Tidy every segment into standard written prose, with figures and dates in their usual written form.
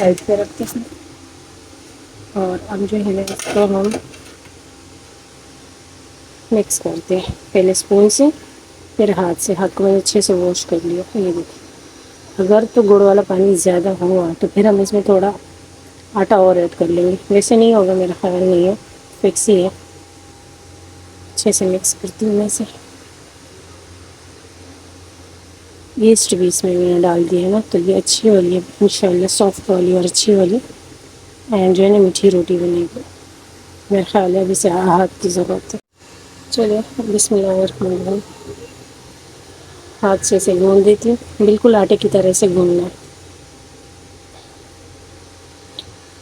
Side پہ رکھتے ہیں اور اب جو ہے اس کو ہم مکس کرتے ہیں پہلے اسپون سے پھر ہاتھ کو اچھے سے واش کر لیا. یہ دیکھیں اگر تو گڑ والا پانی زیادہ ہوا تو پھر ہم اس میں تھوڑا آٹا اور ایڈ کر لیں گے. ویسے نہیں ہوگا میرا خیال نہیں ہے, فکس ہی ہے. اچھے سے مکس کرتی ہوں میں سے. ایسٹ بھی اس میں نے ڈال دی ہے نا تو یہ اچھی والی ہے ان شاء اللہ, سافٹ والی اور اچھی والی. اینڈ جو ہے نا میٹھی روٹی بنے گی. میرا خیال ہے اب اسے ہاتھ کی ضرورت ہے. چلو بسم اللہ الرحمن الرحیم. ہاتھ سے اسے گوندھ دیتی ہوں, بالکل آٹے کی طرح سے گوندھنا ہے.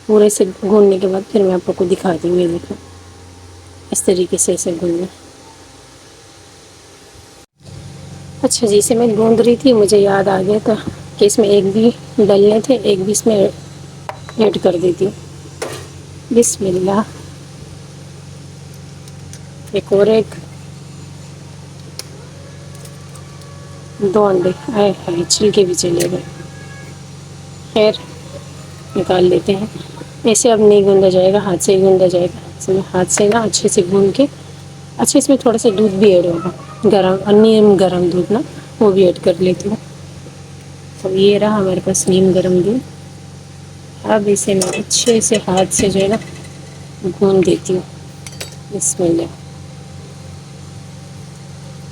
پورے سے گوندنے کے بعد پھر میں آپ کو دکھاتی ہوں. یہ دیکھو اس طریقے سے اسے گوندھنا. اچھا جی, اسے میں گوندھ رہی تھی مجھے یاد آ گیا تھا کہ اس میں ایگ بھی ڈلنے تھے, ایگ بھی اس میں ایڈ کر دیتی ہوں. بسم اللہ. ایک اور ایگ, 2 انڈے. آئے ہائے چھلکے بھی چلے گئے. خیر نکال لیتے ہیں. ایسے اب نہیں گوندا جائے گا, ہاتھ سے ہی گوندا جائے گا. اس میں ہاتھ سے نا اچھے سے گوندھ کے, اچھا اس میں تھوڑا سا دودھ بھی ایڈ ہوگا, نیم گرم دودھ نا, وہ بھی ایڈ کر لیتی ہوں. اب یہ رہا ہمارے پاس نیم گرم دودھ. اب اسے میں اچھے سے ہاتھ سے جو ہے نا گوندھ دیتی ہوں. بسم اللہ.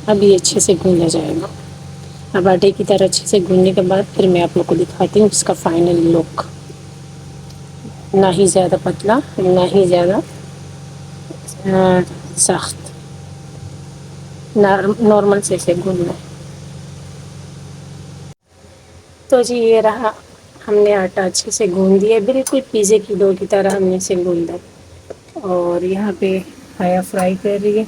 اب یہ اچھے سے گوندا جائے گا. اب آٹے کی طرح اچھے سے گوندنے کے بعد پھر میں آپ لوگ کو دکھاتی ہوں اس کا فائنل لک. نہ ہی زیادہ پتلا نہ ہی زیادہ سخت, نارمل سے اسے گوندھنا ہے. تو جی یہ رہا, ہم نے آٹا اچھے سے گوندھ دیا, بالکل پیزے کی ڈو کی طرح ہم نے اسے گوندا. اور یہاں پہ حیا فرائی کر رہی ہے.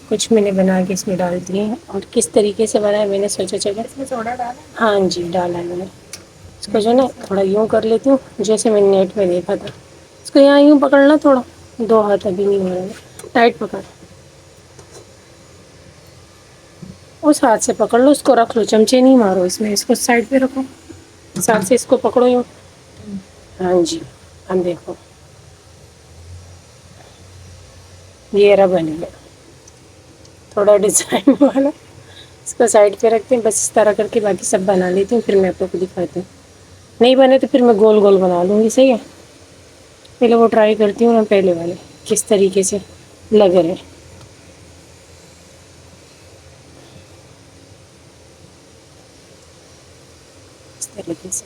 کچھ میں نے بنا کے اس میں ڈال دیے ہیں. اور کس طریقے سے بنایا میں نے سوچا چلو اس میں سوڈا ڈالا. ہاں جی ڈالا ہے میں نے. اس کو جو ہے نا تھوڑا یوں کر لیتی ہوں جیسے میں نے نیٹ میں دیکھا تھا. اس کو یہاں یوں پکڑنا, تھوڑا 2 ہاتھ ابھی نہیں ہو رہا ہے, ٹائٹ پکڑ. اس ہاتھ سے پکڑ لو, اس کو رکھ لو, چمچے نہیں مارو اس میں, اس کو سائڈ پہ رکھو. ساتھ سے اس کو پکڑو یوں. ہاں جی ہم دیکھو یہ رہا بن گیا تھوڑا ڈیزائن والا. اس کو سائڈ پہ رکھتے ہیں, بس اس طرح کر کے باقی سب بنا لیتی ہوں, پھر میں آپ لوگ کو دکھاتی ہوں. نہیں بنے تو پھر میں گول گول بنا لوں گی. صحیح ہے, پہلے وہ ٹرائی کرتی ہوں نا پہلے والے کس طریقے سے لگ رہے. اس طریقے سے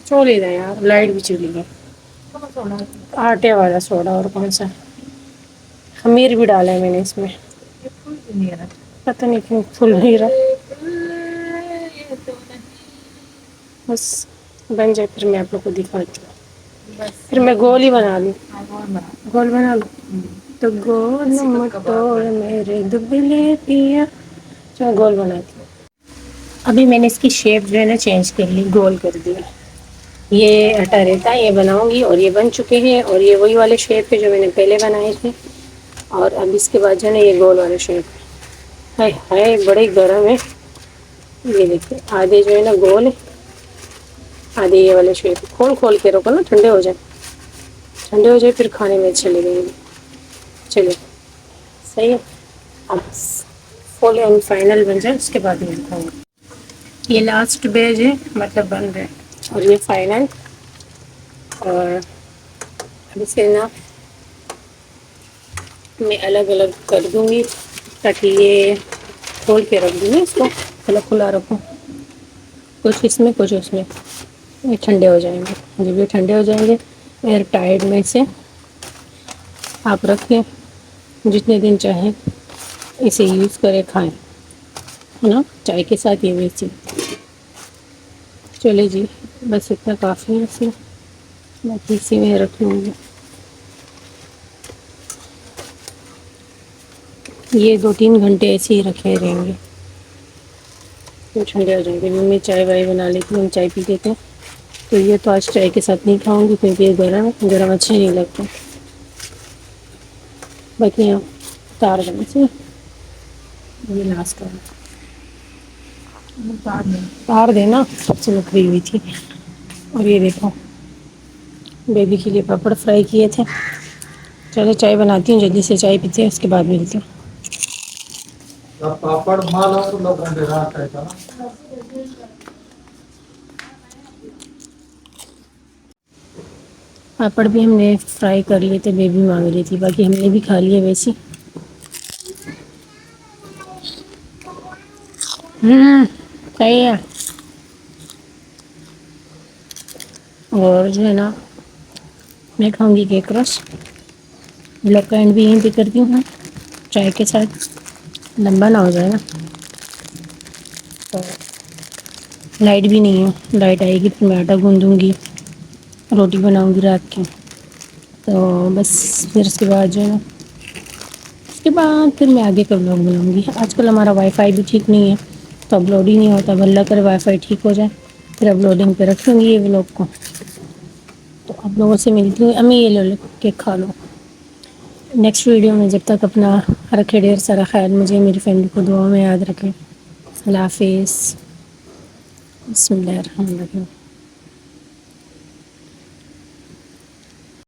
چھوڑ دیں یار, لائٹ بھی چلی گئی. آٹے والا سوڈا, اور کون سا, خمیر بھی ڈالا ہے میں نے اس میں. پتہ نہیں کیوں پھول نہیں رہا. بس بن جائے پھر میں آپ لوگ کو دکھاتی ہوں. پھر میں گول ہی بنا لوں. گول بنا لوں تو گول مٹوڑ میرے دبلے پیا. چلو گول بناتی ہوں. ابھی میں نے اس کی شیپ جو ہے نا چینج کر لی, گول کر دیا. یہ آٹا رہتا ہے, یہ بناؤں گی. اور یہ بن چکے ہیں, اور یہ وہی والے شیپ ہے جو میں نے پہلے بنائے تھے. اور اب اس کے بعد جو ہے نا یہ گول والا شیپ ہے. ہائے ہائے بڑے گرم ہے. یہ دیکھیں آدھے جو ہے نا گول, آدھے یہ والے شیپ. کھول کھول کے رکھو نا, ٹھنڈے ہو جائیں. ٹھنڈے ہو جائے پھر کھانے میں اچھے لگیں گے. چلیے صحیح ہے. اب فل اینڈ فائنل بن جائے اس کے بعد میں دکھاؤں گی. یہ لاسٹ بیج ہے, مطلب بن رہے ہیں, اور یہ فائنل. اور اب اسے نا میں الگ الگ کر دوں گی تاکہ یہ کھول کے رکھ دوں گی, اس کو کھلا کھلا رکھوں. کچھ اس میں کچھ اس میں. یہ ٹھنڈے ہو جائیں گے. جب یہ ٹھنڈے ہو جائیں گے ایئر ٹائٹ میں سے آپ رکھیں, جتنے دن چاہیں اسے یوز کریں, کھائیں, ہے نا, چائے کے ساتھ. یہ ویسے چلے جی بس اتنا کافی ہے. اسے باقی اسی میں رکھ لوں گی. یہ 2-3 گھنٹے ایسے ہی رکھے رہیں گے, ٹھنڈے ہو جائیں گے. ممی چائے وائے بنا لیتی, ہم چائے پی لیتے ہیں. تو یہ تو آج چائے کے ساتھ نہیں کھاؤں گی کیونکہ یہ گرم ہے, گرم اچھے نہیں لگتے. باقی یہاں تار سے یہ لاسٹ والا. اتار دینا سب سے لکڑی ہوئی تھی. اور یہ دیکھو بیبی کے لیے پاپڑ فرائی کیے تھے. چلو چائے بناتی ہوں جلدی سے چائے پیتے ہیں اس کے بعد ملتی ہوں. پاپڑ مال پاپڑ بھی ہم نے فرائی کر لیے تھے بیبی مانگ رہی تھی باقی ہم نے بھی کھا لیے ویسے. صحیح ہے. اور جو ہے نا میں کھاؤں گی کیک رس. بلیک اینڈ بھی یہیں پہ کرتی ہوں چائے کے ساتھ لمبا نہ ہو جائے نا. تو لائٹ بھی نہیں ہے لائٹ آئے گی پھر میں آٹا گوندوں گی روٹی بناؤں گی رات کی. تو بس پھر اس کے بعد جو ہے نا اس کے بعد پھر میں آگے کا ولاگ بناؤں گی. آج کل ہمارا وائی فائی بھی ٹھیک نہیں ہے تو اب لوڈ ہی نہیں ہوتا. اب اللہ کرے وائی فائی ٹھیک ہو جائے پھر اب لوڈنگ پہ رکھیں گی یہ ولاگ کو. تو آپ لوگوں سے ملتی ہوں. امی یہ لو کیک کھا لو. نیکسٹ ویڈیو میں جب تک اپنا رکھے ڈھیر سارا خیال. مجھے میری فیملی کو دعاؤں میں یاد رکھیں. اللہ حافظ. بسم اللہ الرحمن الرحیم.